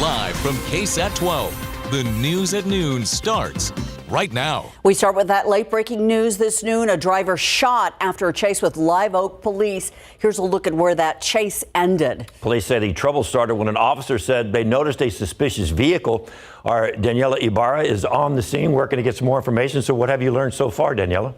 Live from KSAT 12, the news at noon starts right now. We start with that late-breaking news this noon. A driver shot after a chase with Live Oak police. Here's a look at where that chase ended. Police say the trouble started when an officer said they noticed a suspicious vehicle. Our Daniela Ibarra is on the scene working to get some more information. So what have you learned so far, Daniela?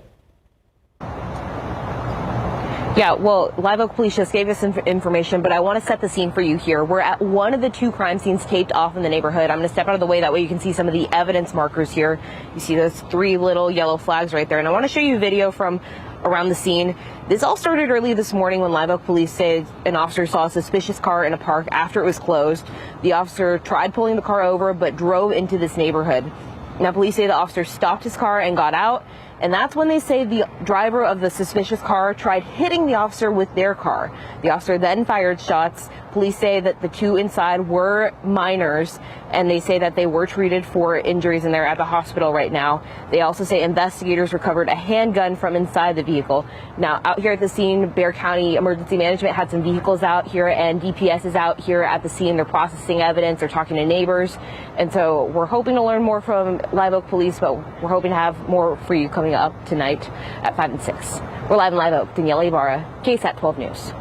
Yeah, well, Live Oak Police just gave us some information, but I want to set the scene for you here. We're at one of the two crime scenes taped off in the neighborhood. I'm going to step out of the way. That way you can see some of the evidence markers here. You see those three little yellow flags right there. And I want to show you a video from around the scene. This all started early this morning when Live Oak Police said an officer saw a suspicious car in a park after it was closed. The officer tried pulling the car over, but drove into this neighborhood. Now, police say the officer stopped his car and got out. And that's when they say the driver of the suspicious car tried hitting the officer with their car. The officer then fired shots. Police say that the two inside were minors, and they say that they were treated for injuries and they're at the hospital right now. They also say investigators recovered a handgun from inside the vehicle. Now, out here at the scene, Bexar County Emergency Management had some vehicles out here, and DPS is out here at the scene. They're processing evidence. They're talking to neighbors. And so we're hoping to learn more from Live Oak Police, but we're hoping to have more for you coming up tonight at 5 and 6. We're live in Live Oak. Daniela Ibarra, KSAT 12 News.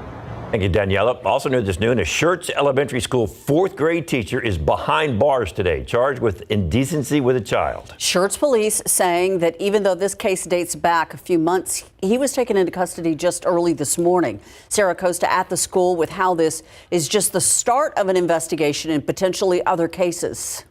Thank you, Daniela. Also new this noon, a Schertz Elementary School fourth grade teacher is behind bars today, charged with indecency with a child. Schertz police saying that even though this case dates back a few months, he was taken into custody just early this morning. Sarah Costa at the school with how this is just the start of an investigation and potentially other cases.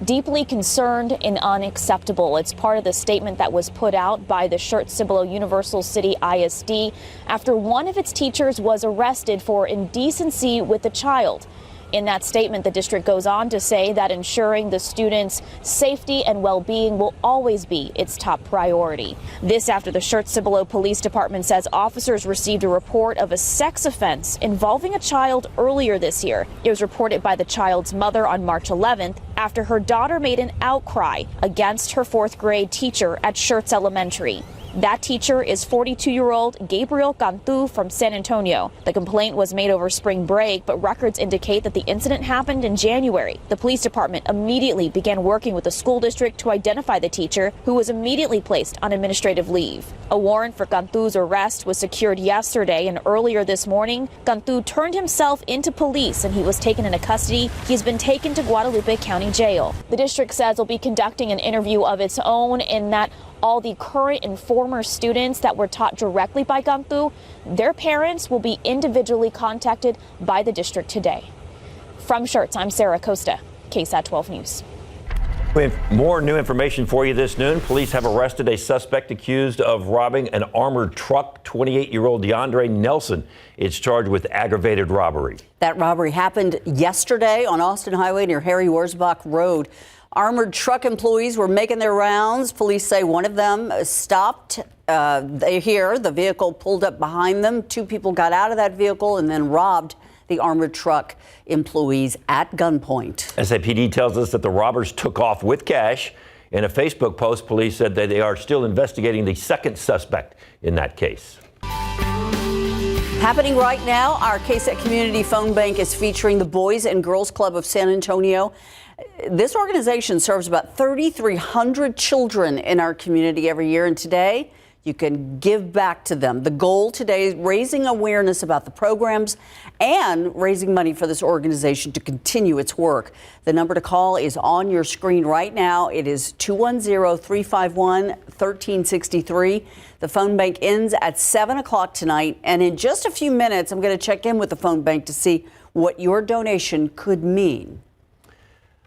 Deeply concerned and unacceptable. It's part of the statement that was put out by the Schertz-Cibolo Universal City ISD after one of its teachers was arrested for indecency with a child. In that statement, the district goes on to say that ensuring the students' safety and well-being will always be its top priority. This after the Schertz-Cibolo Police Department says officers received a report of a sex offense involving a child earlier this year. It was reported by the child's mother on March 11th after her daughter made an outcry against her fourth grade teacher at Schertz Elementary. That teacher is 42-year-old Gabriel Cantu from San Antonio. The complaint was made over spring break, but records indicate that the incident happened in January. The police department immediately began working with the school district to identify the teacher, who was immediately placed on administrative leave. A warrant for Cantu's arrest was secured yesterday, and earlier this morning, Cantu turned himself into police and he was taken into custody. He's been taken to Guadalupe County Jail. The district says it'll be conducting an interview of its own in that all the current and former students that were taught directly by Cantu, their parents will be individually contacted by the district today. From Schertz, I'm Sarah Costa, KSAT 12 News. We have more new information for you this noon. Police have arrested a suspect accused of robbing an armored truck. 28-year-old DeAndre Nelson is charged with aggravated robbery. That robbery happened yesterday on Austin Highway near Harry Wurzbach Road. Armored truck employees were making their rounds. Police say one of them stopped. They hear the vehicle pulled up behind them. Two people got out of that vehicle and then robbed the armored truck employees at gunpoint. SAPD tells us that the robbers took off with cash. In a Facebook post, police said that they are still investigating the second suspect in that case. Happening right now, our KSAT Community Phone Bank is featuring the Boys and Girls Club of San Antonio. This organization serves about 3,300 children in our community every year, and today you can give back to them. The goal today is raising awareness about the programs and raising money for this organization to continue its work. The number to call is on your screen right now. It is 210-351-1363. The phone bank ends at 7 o'clock tonight, and in just a few minutes, I'm going to check in with the phone bank to see what your donation could mean.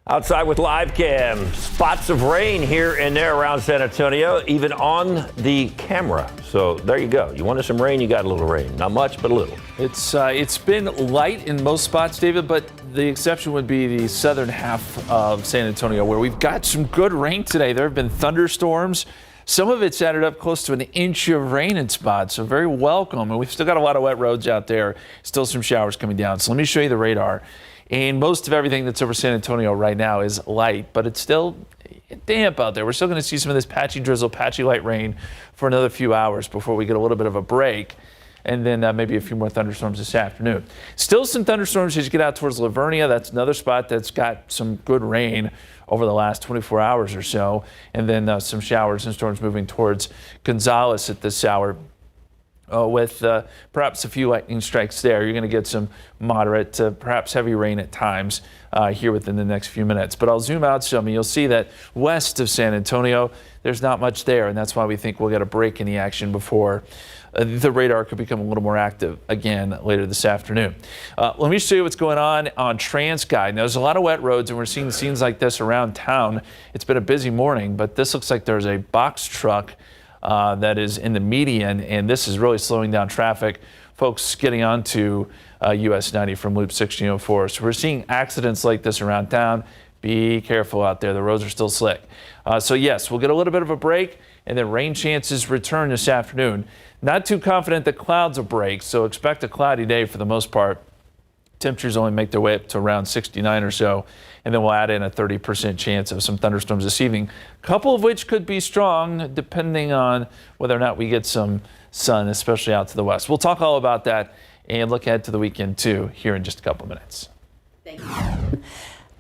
Outside with live cam, spots of rain here and there around San Antonio, even on the camera. So there you go. You wanted some rain, you got a little rain. Not much, but a little. It's been light in most spots, David, but the exception would be the southern half of San Antonio, where we've got some good rain today. There have been thunderstorms. Some of it's added up close to an inch of rain in spots, so very welcome. And we've still got a lot of wet roads out there. Still some showers coming down. So let me show you the radar. And most of everything that's over San Antonio right now is light, but it's still damp out there. We're still going to see some of this patchy drizzle, patchy light rain for another few hours before we get a little bit of a break. and then maybe a few more thunderstorms this afternoon. Still some thunderstorms as you get out towards Livonia. That's another spot that's got some good rain over the last 24 hours or so, and then some showers and storms moving towards Gonzales at this hour. With perhaps a few lightning strikes there. You're going to get some moderate to perhaps heavy rain at times here within the next few minutes. But I'll zoom out some and you'll see that west of San Antonio, there's not much there. And that's why we think we'll get a break in the action before the radar could become a little more active again later this afternoon. Let me show you what's going on TransGuide. Now, there's a lot of wet roads and we're seeing scenes like this around town. It's been a busy morning, but this looks like there's a box truck that is in the median, and this is really slowing down traffic. Folks getting onto US 90 from Loop 1604. So we're seeing accidents like this around town. Be careful out there. The roads are still slick. So yes, we'll get a little bit of a break, and then rain chances return this afternoon. Not too confident that clouds will break, so expect a cloudy day for the most part. Temperatures only make their way up to around 69 or so, and then we'll add in a 30% chance of some thunderstorms this evening, a couple of which could be strong depending on whether or not we get some sun, especially out to the west. We'll talk all about that and look ahead to the weekend too here in just a couple of minutes. Thank you.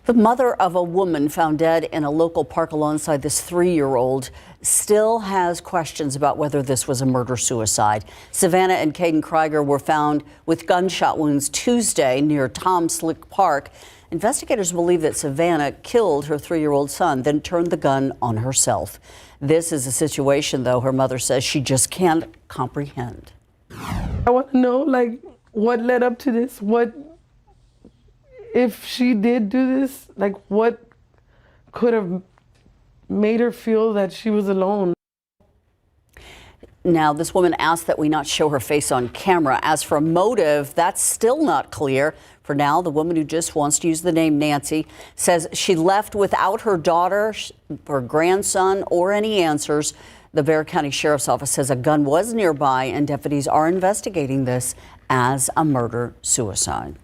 The mother of a woman found dead in a local park alongside this 3-year-old still has questions about whether this was a murder-suicide. Savannah and Caden Krieger were found with gunshot wounds Tuesday near Tom Slick Park. Investigators believe that Savannah killed her 3-year-old son, then turned the gun on herself. This is a situation, though, her mother says she just can't comprehend. I want to know, like, what led up to this? If she did do this, like, what could have made her feel that she was alone? Now, this woman asked that we not show her face on camera. As for motive, that's still not clear. For now, the woman who just wants to use the name Nancy says she left without her daughter, her grandson, or any answers. The Bexar County Sheriff's Office says a gun was nearby, and deputies are investigating this as a murder-suicide.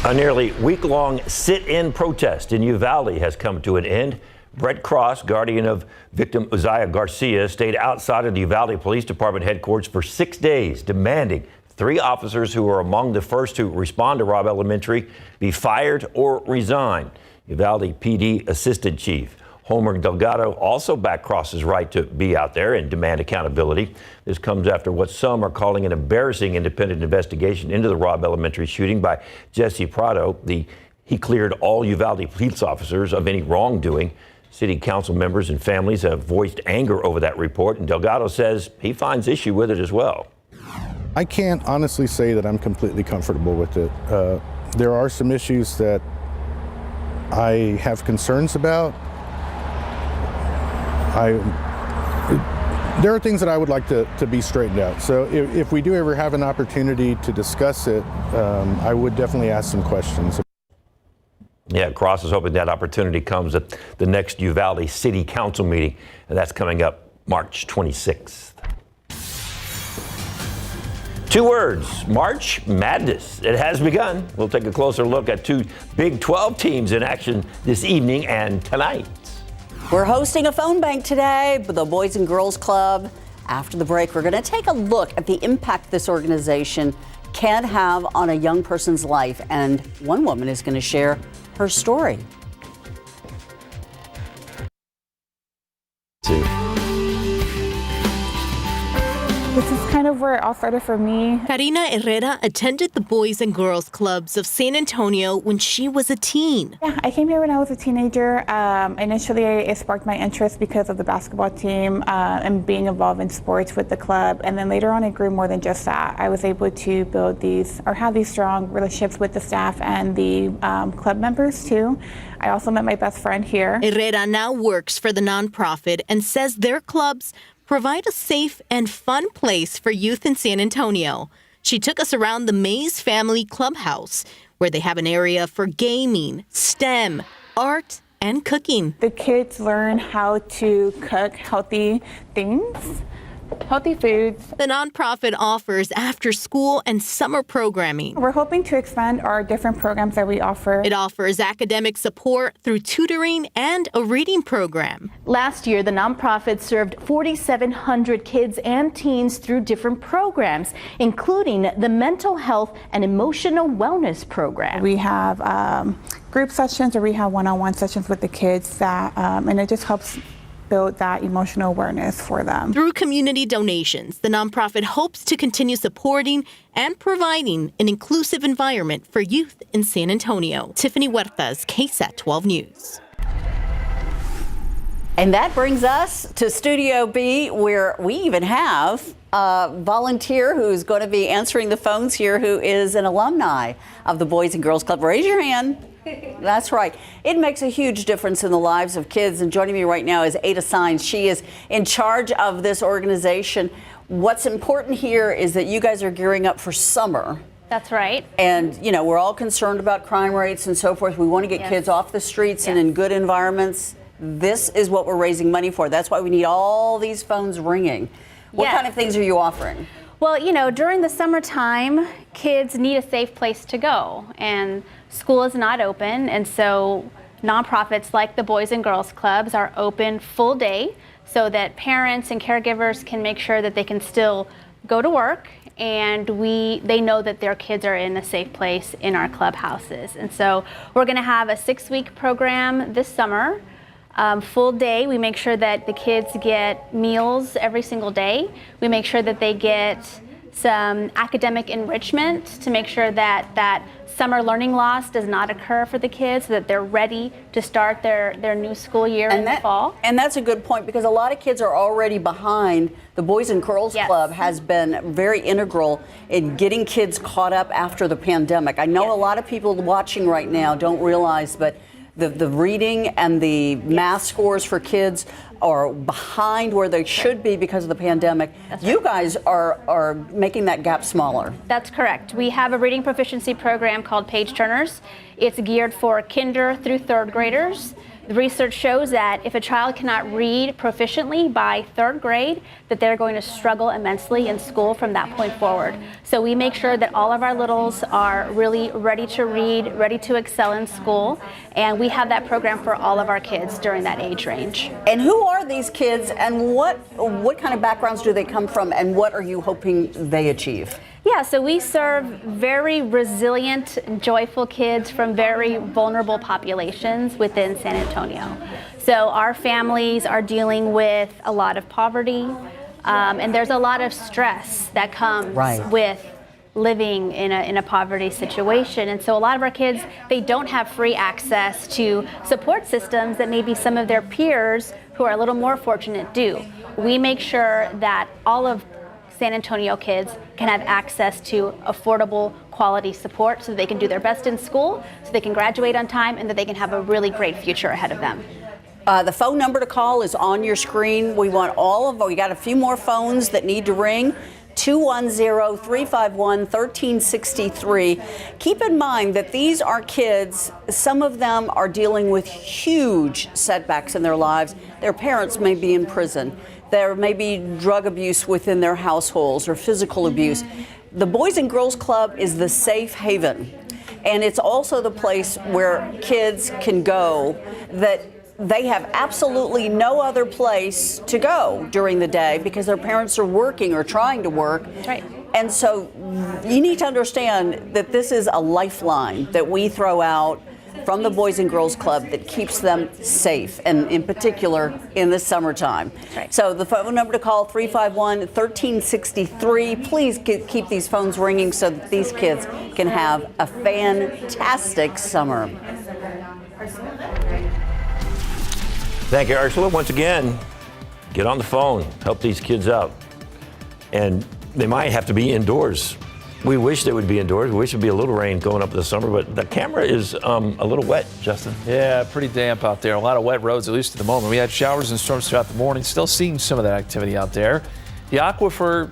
A nearly week-long sit-in protest in Uvalde has come to an end. Brett Cross, guardian of victim Uzziah Garcia, stayed outside of the Uvalde Police Department headquarters for 6 days, demanding 3 officers who were among the first to respond to Robb Elementary be fired or resign. Uvalde PD Assistant Chief Homer Delgado also backed Cross's right to be out there and demand accountability. This comes after what some are calling an embarrassing independent investigation into the Robb Elementary shooting by Jesse Prado. He cleared all Uvalde police officers of any wrongdoing. City council members and families have voiced anger over that report, and Delgado says he finds issue with it as well. I can't honestly say that I'm completely comfortable with it. There are some issues that I have concerns about. There are things that I would like to be straightened out. So if we do ever have an opportunity to discuss it, I would definitely ask some questions. Yeah, Cross is hoping that opportunity comes at the next Uvalde City Council meeting, and that's coming up March 26th. 2 words, March Madness. It has begun. We'll take a closer look at 2 Big 12 teams in action this evening and tonight. We're hosting a phone bank today, the Boys and Girls Club. After the break, we're going to take a look at the impact this organization can have on a young person's life. And one woman is going to share her story. This is kind of where it all started for me. Karina Herrera attended the Boys and Girls Clubs of San Antonio when she was a teen. Yeah, I came here when I was a teenager. Initially, it sparked my interest because of the basketball team and being involved in sports with the club. And then later on, it grew more than just that. I was able to build have these strong relationships with the staff and the club members too. I also met my best friend here. Herrera now works for the nonprofit and says their clubs provide a safe and fun place for youth in San Antonio. She took us around the Mays Family Clubhouse, where they have an area for gaming, STEM, art, and cooking. The kids learn how to cook healthy things healthy foods. The nonprofit offers after-school and summer programming. We're hoping to expand our different programs that we offer. It offers academic support through tutoring and a reading program. Last year, the nonprofit served 4,700 kids and teens through different programs, including the mental health and emotional wellness program. We have group sessions, or we have one-on-one sessions with the kids that, and it just helps build that emotional awareness for them. Through community donations, the nonprofit hopes to continue supporting and providing an inclusive environment for youth in San Antonio. Tiffany Huertas, KSAT 12 News. And that brings us to Studio B, where we even have a volunteer who's going to be answering the phones here, who is an alumni of the Boys and Girls Club. Raise your hand. That's right. It makes a huge difference in the lives of kids. And joining me right now is Ada Sines. She is in charge of this organization. What's important here is that you guys are gearing up for summer. That's right. And, you know, we're all concerned about crime rates and so forth. We want to get kids off the streets and in good environments. This is what we're raising money for. That's why we need all these phones ringing. What kind of things are you offering? Well, you know, during the summertime, kids need a safe place to go, and school is not open, and so nonprofits like the Boys and Girls Clubs are open full day so that parents and caregivers can make sure that they can still go to work, and they know that their kids are in a safe place in our clubhouses. And so we're going to have a 6-week program this summer. Full day. We make sure that the kids get meals every single day. We make sure that they get some academic enrichment to make sure that summer learning loss does not occur for the kids, so that they're ready to start their new school year in the fall. And that's a good point, because a lot of kids are already behind. The Boys and Girls Club has been very integral in getting kids caught up after the pandemic. I know a lot of people watching right now don't realize, but the reading and the math scores for kids are behind where they should be because of the pandemic. You guys are making that gap smaller. That's correct. We have a reading proficiency program called Page Turners. It's geared for kinder through 3rd graders. The research shows that if a child cannot read proficiently by 3rd grade, that they're going to struggle immensely in school from that point forward. So we make sure that all of our littles are really ready to read, ready to excel in school, and we have that program for all of our kids during that age range. And who are these kids, and what kind of backgrounds do they come from, and what are you hoping they achieve? Yeah, so we serve very resilient, joyful kids from very vulnerable populations within San Antonio. So our families are dealing with a lot of poverty, and there's a lot of stress that comes with living in a poverty situation. And so a lot of our kids, they don't have free access to support systems that maybe some of their peers who are a little more fortunate do. We make sure that all of San Antonio kids can have access to affordable, quality support so they can do their best in school, so they can graduate on time, and that they can have a really great future ahead of them. The phone number to call is on your screen. We got a few more phones that need to ring. 210-351-1363. Keep in mind that these are kids, some of them are dealing with huge setbacks in their lives. Their parents may be in prison. There may be drug abuse within their households or physical abuse. The Boys and Girls Club is the safe haven, and it's also the place where kids can go that they have absolutely no other place to go during the day because their parents are working or trying to work. That's right. And so you need to understand that this is a lifeline that we throw out from the Boys and Girls Club that keeps them safe, and in particular in the summertime. Right. So the phone number to call, 351-1363. Please keep these phones ringing so that these kids can have a fantastic summer. Thank you, Ursula. Once again, get on the phone, help these kids out. And they might have to be indoors. We wish they would be indoors. We wish it'd be a little rain going up this summer, but the camera is a little wet, Justin. Yeah, pretty damp out there. A lot of wet roads, at least at the moment. We had showers and storms throughout the morning. Still seeing some of that activity out there. The aquifer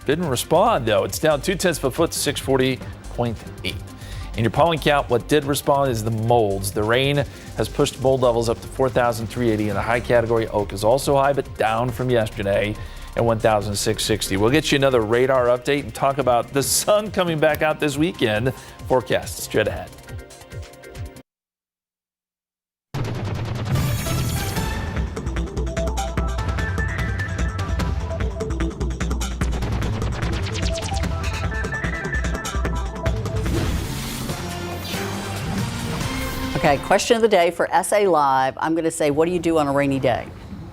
didn't respond, though. It's down 0.2 of a foot to 640.8. In your pollen count, what did respond is the molds. The rain has pushed mold levels up to 4,380 in the high category. Oak is also high, but down from yesterday. and 1,660. We'll get you another radar update and talk about the sun coming back out this weekend. Forecast straight ahead. Okay, question of the day for SA Live. I'm going to say, what do you do on a rainy day?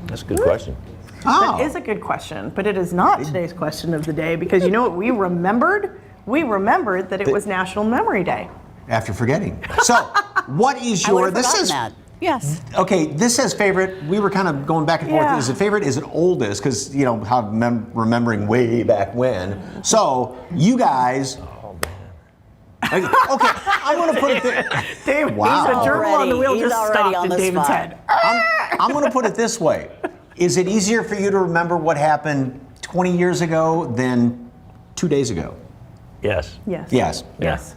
That's a good question. That is a good question, but it is not today's question of the day because you know what we remembered? We remembered that it was National Memory Day. After forgetting. So, what is your, this is, that. Yes. Okay, this says favorite. We were kind of going back and forth. Yeah. Is it favorite? Is it oldest? Because, you know, how remembering way back when. So, you guys. Okay, I'm going to put it there. Dave, wow. The gerbil on the wheel He's just already stopped on in the David's spot. head. I'm going to put it this way. Is it easier for you to remember what happened 20 years ago than 2 days ago? Yes. Yes. Yes. Yes.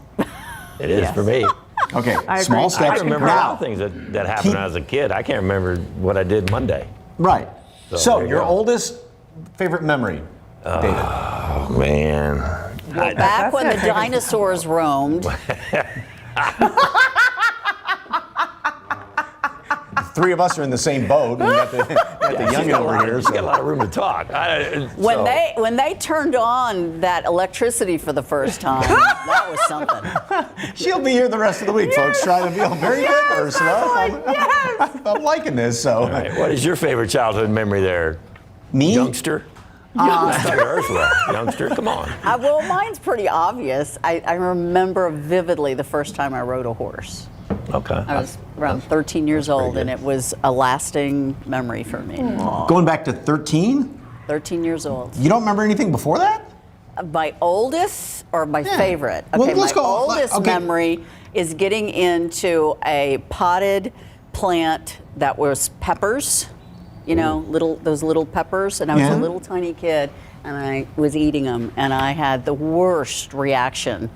It is for me. Okay, I small agree. steps. I remember a Now, lot of things that happened when I was a kid. I can't remember what I did Monday. right. So there you your go. oldest favorite memory, David? Oh, man. Well, back when the dinosaurs roamed, Three of us are in the same boat. And we got the youngin over here. She's got a lot of room to talk. when they turned on that electricity for the first time, that was something. She'll be here the rest of the week, folks. Try to feel very good, Ursula. I'm liking this. So, All right, what is your favorite childhood memory there? me? Youngster? Ursula. Youngster, come on. Well, mine's pretty obvious. I remember vividly the first time I rode a horse. Okay. I was around 13 years old, and it was a lasting memory for me. Going back to 13? 13 years old. You don't remember anything before that? My oldest or my favorite? Well, Okay, let's my go. oldest Okay. memory is getting into a potted plant that was peppers. You know, those little peppers, and I was Yeah. a little tiny kid, and I was eating them, and I had the worst reaction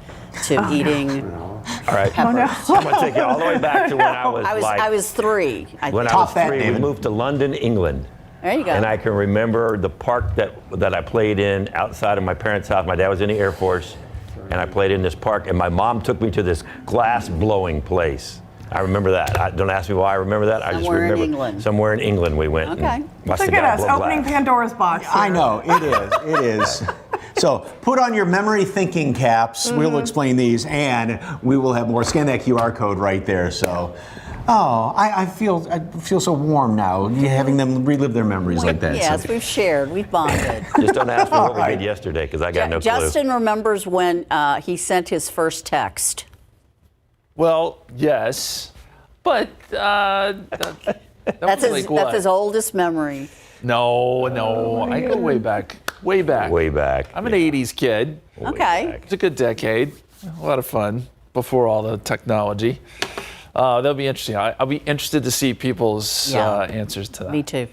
to eating All right. peppers. I'm going to take you all the way back to when I was, I was 3. when I Top was that, 3, we David. moved to London, England. There you go. And I can remember the park that I played in outside of my parents' house. My dad was in the Air Force, and I played in this park, and my mom took me to this glass blowing place. I remember that. Don't ask me why I remember that. I just Somewhere in remember England. somewhere in England we went. Okay. And watched Look the guy at us blow opening glass. Pandora's box. I here. know, it is. It is. So put on your memory thinking caps. We'll explain these, and we will have more. Scan that QR code right there. So, I feel so warm now, having them relive their memories like that. Yes, So- we've shared, we've bonded. Just don't ask me what we Right. did yesterday because I got no clue. Justin remembers when he sent his first text. Well, yes, but That's his oldest memory. No, I go way back. Way back. I'm an 80s kid. Okay. It's a good decade. A lot of fun before all the technology. That'll be interesting. I'll be interested to see people's answers to that. Me too.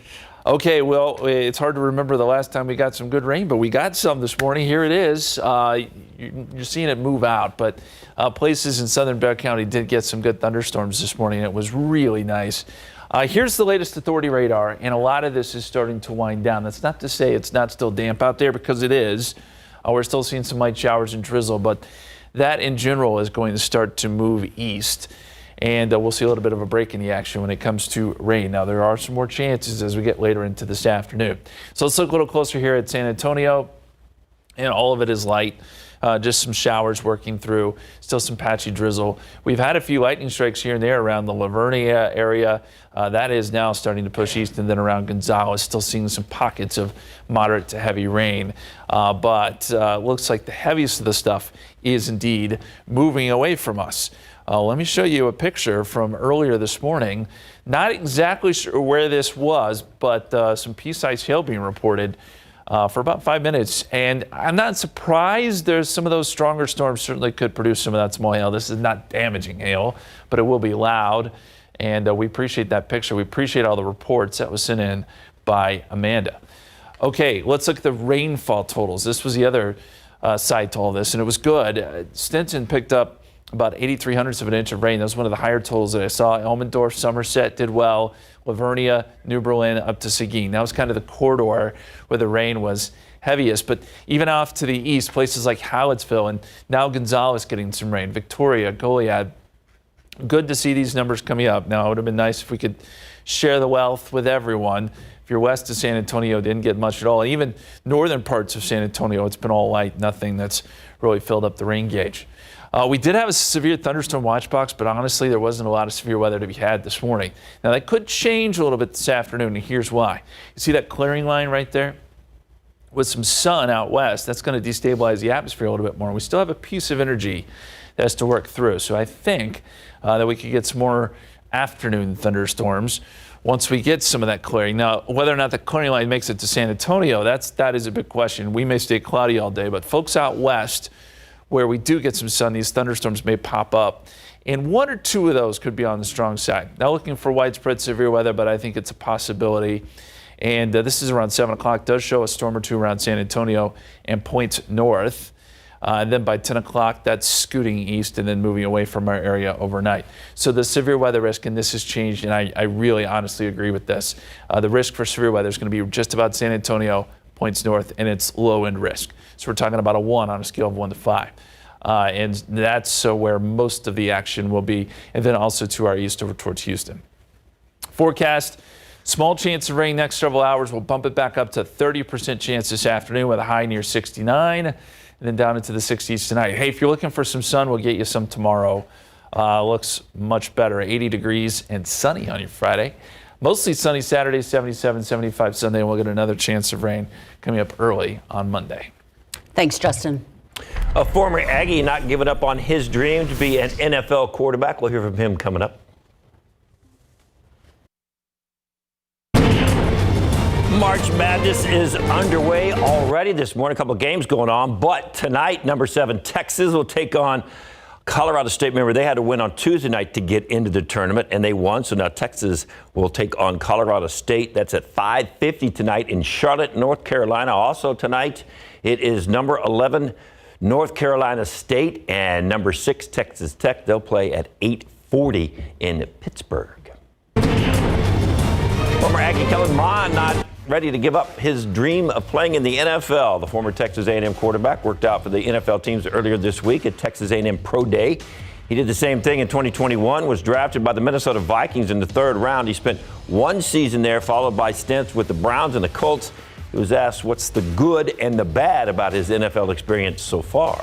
Okay, well, it's hard to remember the last time we got some good rain, but we got some this morning. Here it is. You're seeing it move out, but places in southern Bexar County did get some good thunderstorms this morning. It was really nice. Here's the latest authority radar, and a lot of this is starting to wind down. That's not to say it's not still damp out there, because it is. We're still seeing some light showers and drizzle, but that in general is going to start to move east. And we'll see a little bit of a break in the action when it comes to rain. Now, there are some more chances as we get later into this afternoon. So let's look a little closer here at San Antonio. And all of it is light. Just some showers working through, still some patchy drizzle. We've had a few lightning strikes here and there around the Lavernia area. That is now starting to push east, and then around Gonzales, still seeing some pockets of moderate to heavy rain. But looks like the heaviest of the stuff is indeed moving away from us. Let me show you a picture from earlier this morning. Not exactly sure where this was, but some pea-sized hail being reported for about 5 minutes. And I'm not surprised. There's some of those stronger storms certainly could produce some of that small hail. This is not damaging hail, but it will be loud. And we appreciate that picture. We appreciate all the reports that was sent in by Amanda. Okay, let's look at the rainfall totals. This was the other side to all this, and it was good. Stinson picked up about 83/100 of an inch of rain. That was one of the higher totals that I saw. Elmendorf, Somerset did well. Lavernia, New Berlin up to Seguin. That was kind of the corridor where the rain was heaviest. But even off to the east, places like Hallettsville and now Gonzales getting some rain. Victoria, Goliad. Good to see these numbers coming up. Now, it would have been nice if we could share the wealth with everyone. If you're west of San Antonio, didn't get much at all. And even northern parts of San Antonio, it's been all light, nothing that's really filled up the rain gauge. We did have a severe thunderstorm watch box, but honestly, there wasn't a lot of severe weather to be had this morning. Now, that could change a little bit this afternoon, and here's why. You see that clearing line right there? With some sun out west, that's going to destabilize the atmosphere a little bit more. We still have a piece of energy that has to work through. So I think that we could get some more afternoon thunderstorms once we get some of that clearing. Now, whether or not the clearing line makes it to San Antonio, that is a big question. We may stay cloudy all day, but folks out west, where we do get some sun, these thunderstorms may pop up. And one or two of those could be on the strong side. Not looking for widespread severe weather, but I think it's a possibility. And this is around 7 o'clock. Does show a storm or two around San Antonio and points north. And then by 10 o'clock, that's scooting east and then moving away from our area overnight. So the severe weather risk, and this has changed, and I really honestly agree with this. The risk for severe weather is going to be just about San Antonio, points north, and it's low end risk. So we're talking about a 1 on a scale of 1 to 5. And that's where most of the action will be. And then also to our east over towards Houston. Forecast, small chance of rain next several hours. We'll bump it back up to 30% chance this afternoon with a high near 69. And then down into the 60s tonight. Hey, if you're looking for some sun, we'll get you some tomorrow. Looks much better. 80 degrees and sunny on your Friday. Mostly sunny Saturday, 77, 75 Sunday, and we'll get another chance of rain coming up early on Monday. Thanks, Justin. A former Aggie not giving up on his dream to be an NFL quarterback. We'll hear from him coming up. March Madness is underway already this morning. A couple of games going on, but tonight, number 7 Texas will take on Colorado State. Remember, they had to win on Tuesday night to get into the tournament, and they won. So now Texas will take on Colorado State. That's at 5:50 tonight in Charlotte, North Carolina. Also tonight, it is number 11 North Carolina State and number 6 Texas Tech. They'll play at 8:40 in Pittsburgh. Former Aggie Kellen Mond not ready to give up his dream of playing in the NFL. The former Texas A&M quarterback worked out for the NFL teams earlier this week at Texas A&M Pro Day. He did the same thing in 2021, was drafted by the Minnesota Vikings in the 3rd round. He spent 1 season there, followed by stints with the Browns and the Colts. He was asked what's the good and the bad about his NFL experience so far.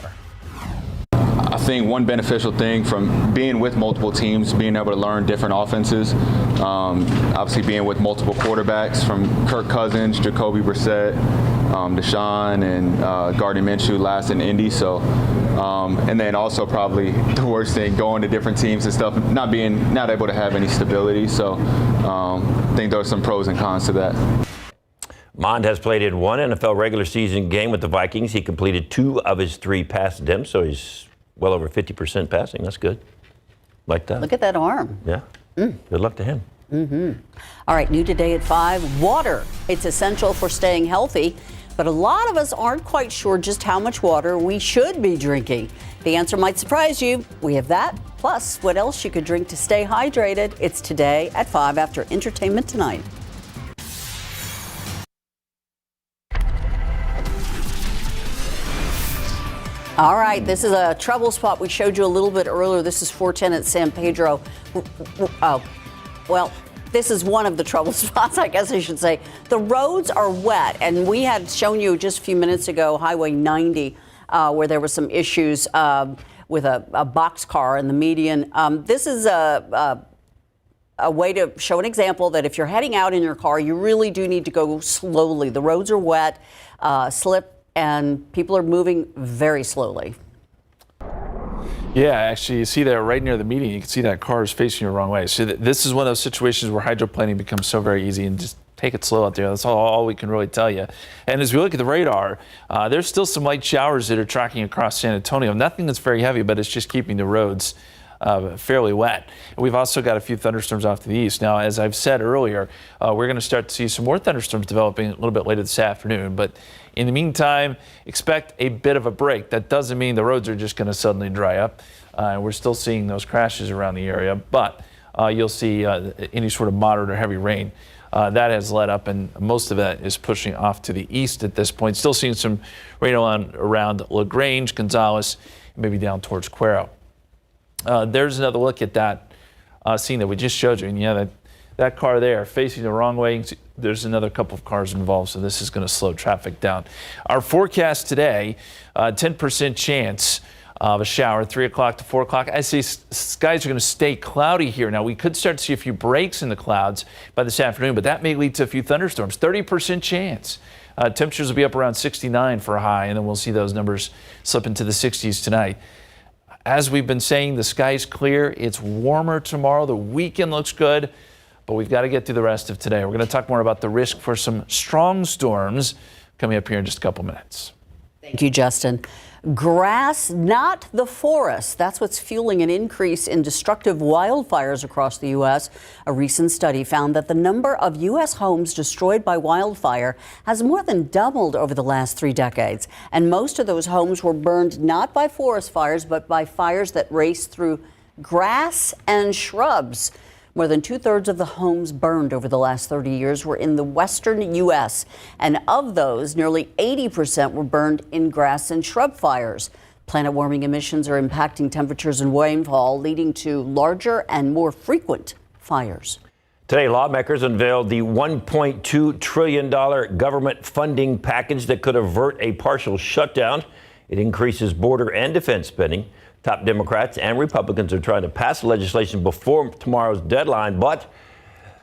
I think one beneficial thing from being with multiple teams, being able to learn different offenses, obviously being with multiple quarterbacks from Kirk Cousins, Jacoby Brissett, Deshaun, and Gardner Minshew last in Indy. So, and then also probably the worst thing, going to different teams and stuff, not able to have any stability. So, I think there are some pros and cons to that. Mond has played in 1 NFL regular season game with the Vikings. He completed 2 of his 3 pass attempts, so he's well over 50% passing. That's good. Like that. Look at that arm. Yeah. Good luck to him. Mm-hmm. All right, new today at 5, water. It's essential for staying healthy, but a lot of us aren't quite sure just how much water we should be drinking. The answer might surprise you. We have that, plus what else you could drink to stay hydrated. It's today at 5 after Entertainment Tonight. All right, this is a trouble spot we showed you a little bit earlier. This is 410 at San Pedro. Well, this is one of the trouble spots, I guess I should say. The roads are wet, and we had shown you just a few minutes ago Highway 90, where there were some issues with a boxcar in the median. This is a way to show an example that if you're heading out in your car, you really do need to go slowly. The roads are wet, slip, and people are moving very slowly. Yeah, actually, you see that right near the median. You can see that car is facing you the wrong way. So this is one of those situations where hydroplaning becomes so very easy, and just take it slow out there. That's all we can really tell you. And as we look at the radar, there's still some light showers that are tracking across San Antonio. Nothing that's very heavy, but it's just keeping the roads fairly wet. And we've also got a few thunderstorms off to the east. Now, as I've said earlier, we're going to start to see some more thunderstorms developing a little bit later this afternoon. But in the meantime, expect a bit of a break. That doesn't mean the roads are just going to suddenly dry up. We're still seeing those crashes around the area, but you'll see any sort of moderate or heavy rain. That has let up, and most of that is pushing off to the east at this point. Still seeing some rain around LaGrange, Gonzales, maybe down towards Cuero. There's another look at that scene that we just showed you. And yeah, that car there facing the wrong way, there's another couple of cars involved, so this is going to slow traffic down. Our forecast today, 10% chance of a shower, 3 o'clock to 4 o'clock. I say skies are going to stay cloudy here. Now, we could start to see a few breaks in the clouds by this afternoon, but that may lead to a few thunderstorms. 30% chance. Temperatures will be up around 69 for a high, and then we'll see those numbers slip into the 60s tonight. As we've been saying, the sky's clear. It's warmer tomorrow. The weekend looks good, but we've got to get through the rest of today. We're going to talk more about the risk for some strong storms coming up here in just a couple minutes. Thank you, Justin. Grass, not the forest. That's what's fueling an increase in destructive wildfires across the U.S. A recent study found that the number of U.S. homes destroyed by wildfire has more than doubled over the last 3 decades. And most of those homes were burned not by forest fires, but by fires that raced through grass and shrubs. More than 2/3 of the homes burned over the last 30 years were in the western U.S. And of those, nearly 80% were burned in grass and shrub fires. Planet warming emissions are impacting temperatures and rainfall, leading to larger and more frequent fires. Today, lawmakers unveiled the $1.2 trillion government funding package that could avert a partial shutdown. It increases border and defense spending. Top Democrats and Republicans are trying to pass legislation before tomorrow's deadline, but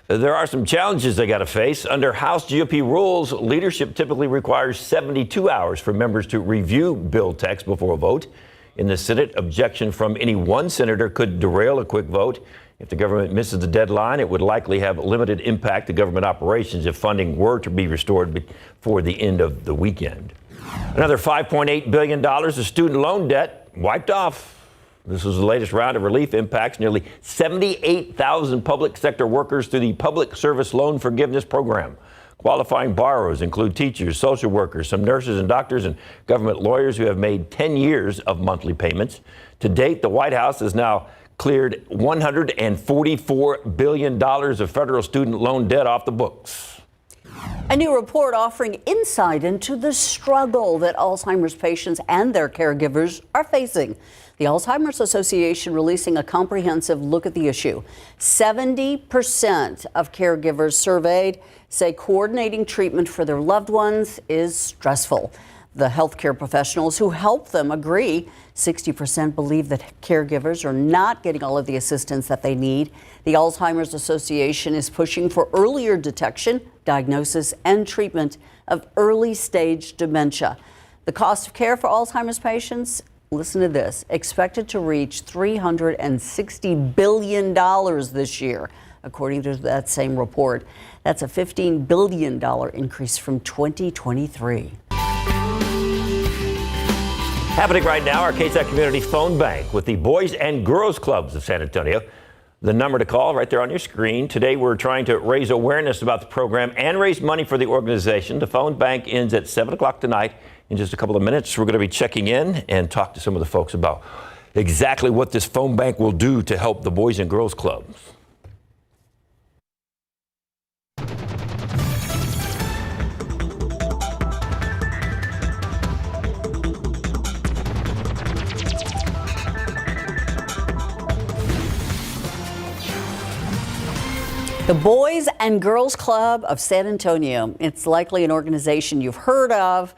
there are some challenges they got to face. Under House GOP rules, leadership typically requires 72 hours for members to review bill text before a vote. In the Senate, objection from any one senator could derail a quick vote. If the government misses the deadline, it would likely have limited impact to government operations if funding were to be restored before the end of the weekend. Another $5.8 billion of student loan debt wiped off. This was the latest round of relief, impacts nearly 78,000 public sector workers through the Public Service Loan Forgiveness Program. Qualifying borrowers include teachers, social workers, some nurses and doctors, and government lawyers who have made 10 years of monthly payments. To date, the White House has now cleared $144 billion of federal student loan debt off the books. A new report offering insight into the struggle that Alzheimer's patients and their caregivers are facing. The Alzheimer's Association releasing a comprehensive look at the issue. 70% of caregivers surveyed say coordinating treatment for their loved ones is stressful. The healthcare professionals who help them agree. 60% believe that caregivers are not getting all of the assistance that they need. The Alzheimer's Association is pushing for earlier detection, diagnosis, and treatment of early stage dementia. The cost of care for Alzheimer's patients, listen to this, expected to reach $360 billion this year, according to that same report. That's a $15 billion increase from 2023. Happening right now, our KSAT Community Phone Bank with the Boys and Girls Clubs of San Antonio. The number to call right there on your screen. Today, we're trying to raise awareness about the program and raise money for the organization. The phone bank ends at 7 o'clock tonight. In just a couple of minutes, we're going to be checking in and talk to some of the folks about exactly what this phone bank will do to help the Boys and Girls Clubs. The Boys and Girls Club of San Antonio. It's likely an organization you've heard of,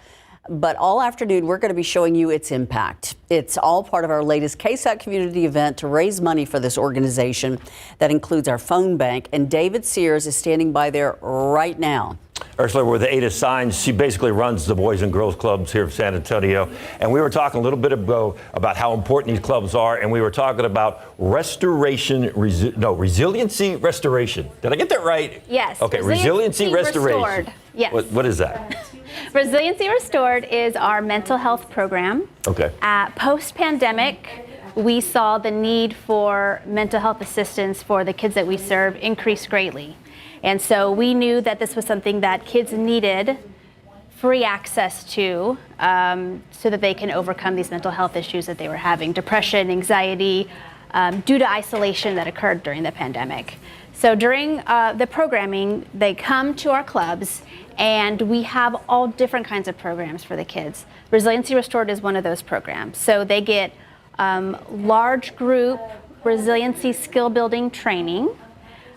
but all afternoon we're going to be showing you its impact. It's all part of our latest KSAT community event to raise money for this organization that includes our phone bank, and David Sears is standing by there right now. Ursula with the Ada Signs, she basically runs the Boys and Girls Clubs here of San Antonio. And we were talking a little bit ago about how important these clubs are, and we were talking about resiliency restoration. Did I get that right? Yes. Okay, resiliency restoration. Restored. Yes. What is that? Resiliency Restored is our mental health program. Okay. Post-pandemic, we saw the need for mental health assistance for the kids that we serve increase greatly. And so we knew that this was something that kids needed free access to so that they can overcome these mental health issues that they were having, depression, anxiety, due to isolation that occurred during the pandemic. So during the programming, they come to our clubs, and we have all different kinds of programs for the kids. Resiliency Restored is one of those programs. So they get large group resiliency skill building training,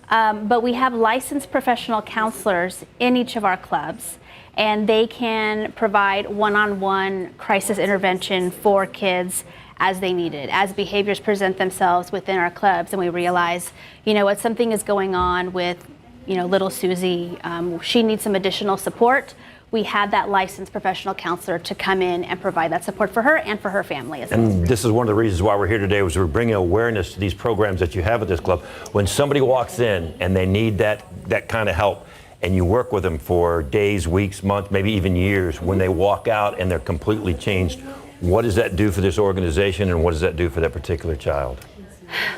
but we have licensed professional counselors in each of our clubs, and they can provide one-on-one crisis intervention for kids as they need it, as behaviors present themselves within our clubs, and we realize, you know what, something is going on with, you know, little Susie. She needs some additional support. We have that licensed professional counselor to come in and provide that support for her and for her family as well. And this is one of the reasons why we're here today, was we're bringing awareness to these programs that you have at this club. When somebody walks in and they need that kind of help, and you work with them for days, weeks, months, maybe even years, when they walk out and they're completely changed, what does that do for this organization, and what does that do for that particular child?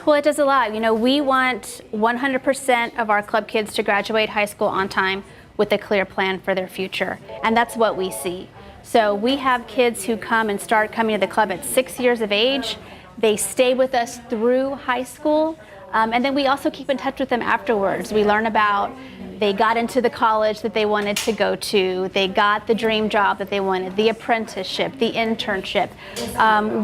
Well, it does a lot. You know, we want 100% of our club kids to graduate high school on time with a clear plan for their future, and that's what we see. So we have kids who come and start coming to the club at 6 years of age. They stay with us through high school, and then we also keep in touch with them afterwards. We learn about they got into the college that they wanted to go to, they got the dream job that they wanted, the apprenticeship, the internship.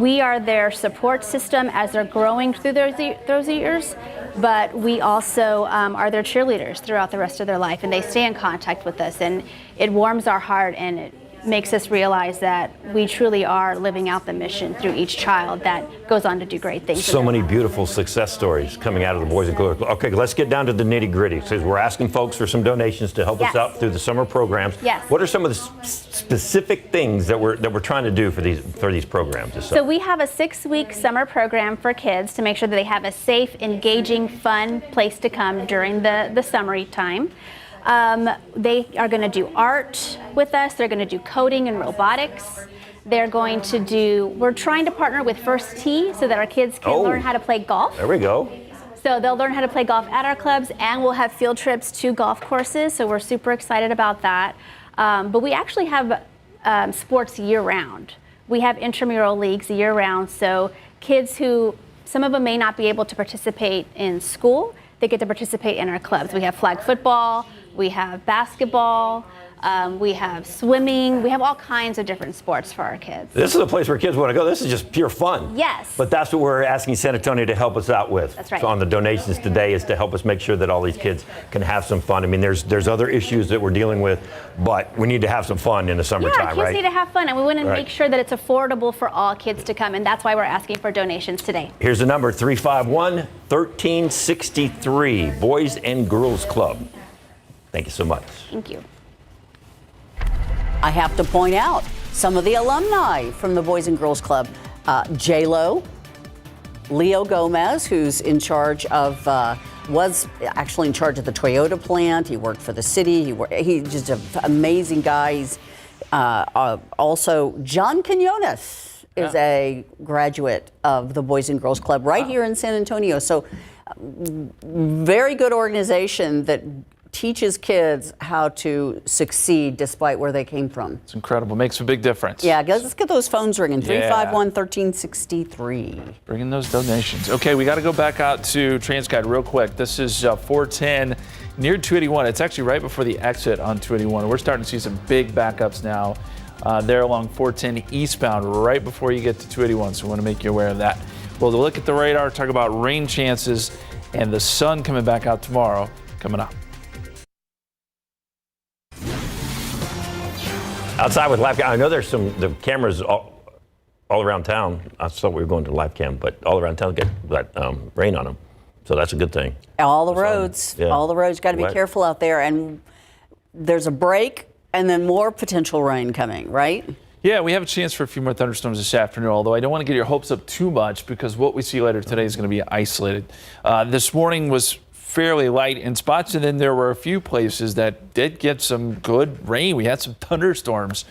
We are their support system as they're growing through those years, but we also are their cheerleaders throughout the rest of their life, and they stay in contact with us, and it warms our heart, and it makes us realize that we truly are living out the mission through each child that goes on to do great things. So many beautiful success stories coming out of the Boys and Girls Club. Okay, let's get down to the nitty gritty. So we're asking folks for some donations to help us out through the summer programs. Yes. What are some of the specific things that we're trying to do for these programs this summer? So we have a 6-week summer program for kids to make sure that they have a safe, engaging, fun place to come during the summery time. They are going to do art with us. They're going to do coding and robotics. They're going to do, we're trying to partner with First Tee so that our kids can learn how to play golf. There we go. So they'll learn how to play golf at our clubs, and we'll have field trips to golf courses. So we're super excited about that. But we actually have sports year round. We have intramural leagues year round. So kids who, some of them may not be able to participate in school, they get to participate in our clubs. We have flag football, we have basketball, we have swimming, we have all kinds of different sports for our kids. This is a place where kids want to go. This is just pure fun. Yes. But that's what we're asking San Antonio to help us out with. That's right. So on the donations today is to help us make sure that all these kids can have some fun. I mean, there's other issues that we're dealing with, but we need to have some fun in the summertime, kids right? need to have fun, and we want to make sure that it's affordable for all kids to come, and that's why we're asking for donations today. Here's the number, 351-1363, Boys and Girls Club. Thank you so much. Thank you. I have to point out some of the alumni from the Boys and Girls Club. J-Lo, Leo Gomez, who's in charge of, was actually in charge of the Toyota plant. He worked for the city. He's just an amazing guy. He's also John Quinones is a graduate of the Boys and Girls Club right here in San Antonio. So very good organization that teaches kids how to succeed despite where they came from. It's incredible. Makes a big difference. Yeah, let's get those phones ringing. Yeah. 351-1363. Bringing those donations. Okay, we got to go back out to TransGuide real quick. This is 410 near 281. It's actually right before the exit on 281. We're starting to see some big backups now there along 410 eastbound right before you get to 281. So we want to make you aware of that. Well, to look at the radar, talk about rain chances and the sun coming back out tomorrow coming up. Outside with live cam, I know there's the cameras all around town. I thought we were going to live cam, but all around town get that rain on them. So that's a good thing. All the roads, all the roads. Got to be Wet. careful out there. And there's a break and then more potential rain coming, right? Yeah, we have a chance for a few more thunderstorms this afternoon, although I don't want to get your hopes up too much because what we see later today is going to be isolated. This morning was fairly light in spots, and then there were a few places that did get some good rain. We had some thunderstorms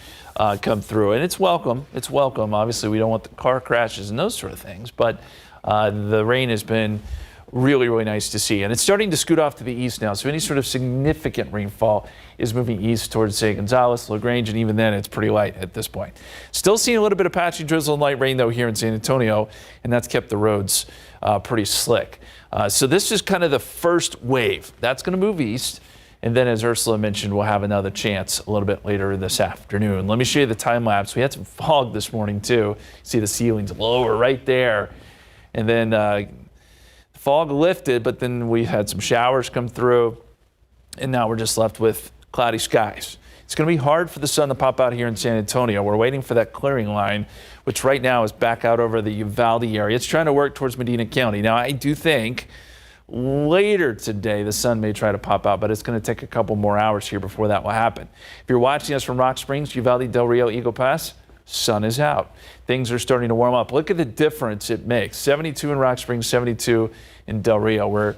come through, and it's welcome. It's welcome. Obviously, we don't want the car crashes and those sort of things, but the rain has been Really, really nice to see. And it's starting to scoot off to the east now. So any sort of significant rainfall is moving east towards, say, Gonzales, LaGrange, and even then it's pretty light at this point. Still seeing a little bit of patchy drizzle and light rain, though, here in San Antonio, and that's kept the roads pretty slick. So this is kind of the first wave. That's going to move east. And then, as Ursula mentioned, we'll have another chance a little bit later this afternoon. Let me show you the time lapse. We had some fog this morning, too. See the ceilings lower right there. And then fog lifted, but then we had some showers come through, and now we're just left with cloudy skies. It's going to be hard for the sun to pop out here in San Antonio. We're waiting for that clearing line, which right now is back out over the Uvalde area. It's trying to work towards Medina County. Now, I do think later today the sun may try to pop out, but it's going to take a couple more hours here before that will happen. If you're watching us from Rock Springs, Uvalde, Del Rio, Eagle Pass, sun is out. Things are starting to warm up. Look at the difference it makes. 72 in Rock Springs, 72 in Del Rio. We're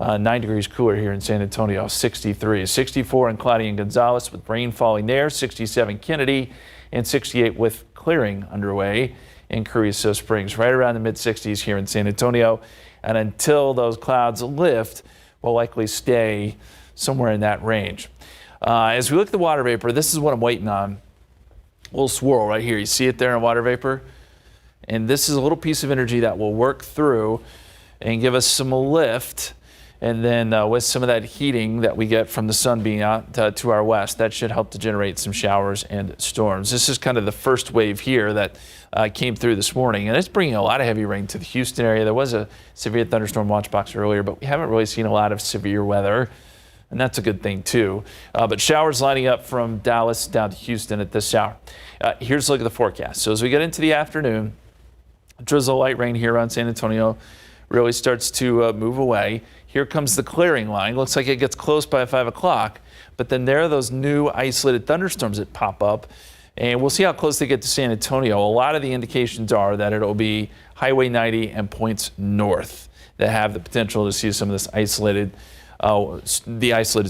9 degrees cooler here in San Antonio, 63. 64 in Claudia and Gonzales with rain falling there, 67 Kennedy, and 68 with clearing underway in Carrizo Springs. Right around the mid-60s here in San Antonio. And until those clouds lift, we'll likely stay somewhere in that range. As we look at the water vapor, this is what I'm waiting on. A little swirl right here. You see it there in water vapor? And this is a little piece of energy that will work through and give us some lift. And then with some of that heating that we get from the sun being out to our west, that should help to generate some showers and storms. This is kind of the first wave here that came through this morning, and it's bringing a lot of heavy rain to the Houston area. There was a severe thunderstorm watch box earlier, but we haven't really seen a lot of severe weather, and that's a good thing too. But showers lining up from Dallas down to Houston at this hour. Here's a look at the forecast. So as we get into the afternoon, drizzle, light rain here around San Antonio really starts to move away. Here comes the clearing line. Looks like it gets close by 5 o'clock, but then there are those new isolated thunderstorms that pop up, and we'll see how close they get to San Antonio. A lot of the indications are that it'll be Highway 90 and points north that have the potential to see some of this isolated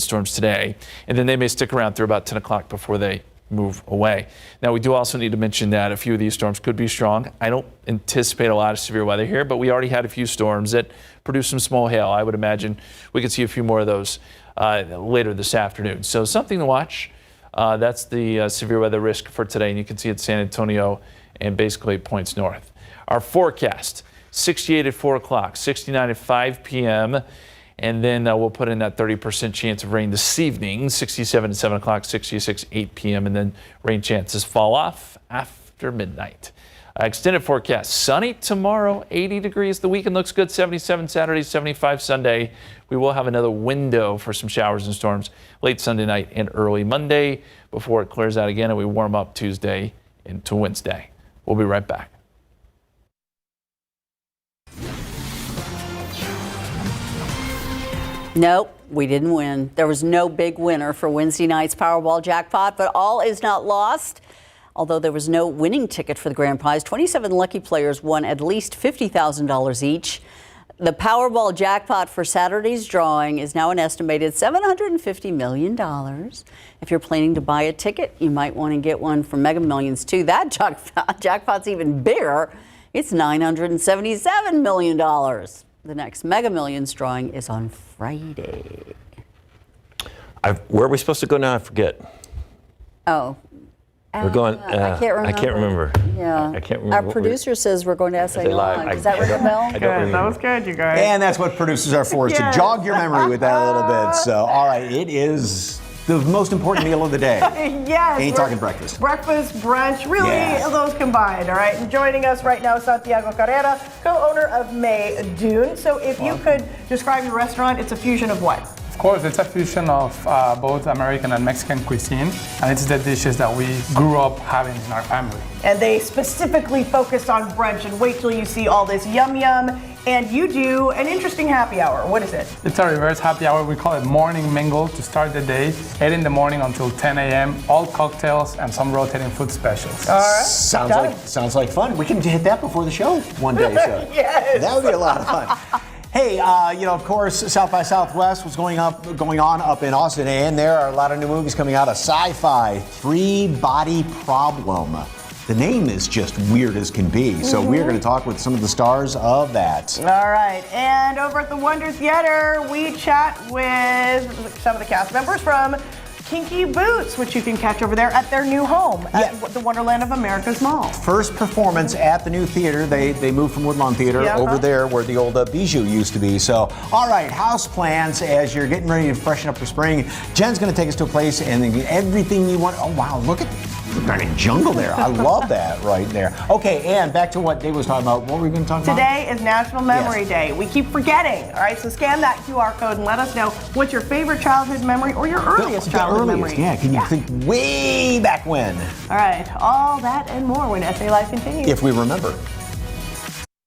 storms today, and then they may stick around through about 10 o'clock before they move away. Now, we do also need to mention that a few of these storms could be strong. I don't anticipate a lot of severe weather here, but we already had a few storms that produced some small hail. I would imagine we could see a few more of those later this afternoon. So something to watch. That's the severe weather risk for today, and you can see it San Antonio and basically points north. Our forecast, 68 at 4 o'clock, 69 at 5 p.m., and then we'll put in that 30% chance of rain this evening, 67 at 7 o'clock, 66 8 p.m., and then rain chances fall off after midnight. Extended forecast, sunny tomorrow, 80 degrees. The weekend looks good, 77 Saturday, 75 Sunday. We will have another window for some showers and storms late Sunday night and early Monday before it clears out again, and we warm up Tuesday into Wednesday. We'll be right back. Nope, we didn't win. There was no big winner for Wednesday night's Powerball jackpot, but all is not lost. Although there was no winning ticket for the grand prize, 27 lucky players won at least $50,000 each. The Powerball jackpot for Saturday's drawing is now an estimated $750 million. If you're planning to buy a ticket, you might want to get one from Mega Millions too. That jackpot's even bigger. It's $977 million. The next Mega Millions drawing is on Friday. Where are we supposed to go now? I forget. Oh. We're going. I can't remember. Yeah. I can't remember. Our producer says we're going to SA Live. Does that ring a bell? That was good, you guys. And that's what producers are for, is to jog your memory with that a little bit. So, all right, it is the most important meal of the day. Yes. Ain't talking breakfast. Breakfast, brunch, really those combined, all right? And joining us right now, Santiago Carrera, co-owner of May Dune. So if you could describe your restaurant, it's a fusion of what? Of course, it's a fusion of both American and Mexican cuisine, and it's the dishes that we grew up having in our family. And they specifically focus on brunch, and wait till you see all this yum yum. And you do an interesting happy hour. What is it? It's a reverse happy hour. We call it morning mingle to start the day, 8 in the morning until 10 a.m., all cocktails and some rotating food specials. All right. Sounds like fun. We can hit that before the show one day. So Yes. That would be a lot of fun. Hey, of course, South by Southwest was going on up in Austin, and there are a lot of new movies coming out. A sci-fi 3-body problem. the name is just weird as can be. So we're going to talk with some of the stars of that. All right, and over at the Wonder Theater, we chat with some of the cast members from Kinky Boots, which you can catch over there at their new home at the Wonderland of America's Mall. First performance at the new theater. They moved from Woodlawn Theater over there where the old Bijou used to be. So, all right, house plans as you're getting ready to freshen up for spring. Jen's going to take us to a place and everything you want. Oh, wow, look at the jungle there. I love that right there. Okay, and back to what Dave was talking about. What were we going to talk about? Today is National Memory Day. We keep forgetting. All right, so scan that QR code and let us know what's your favorite childhood memory or your earliest childhood memory. Yeah, can you think way back when? All right, all that and more when SA Live continues. If we remember.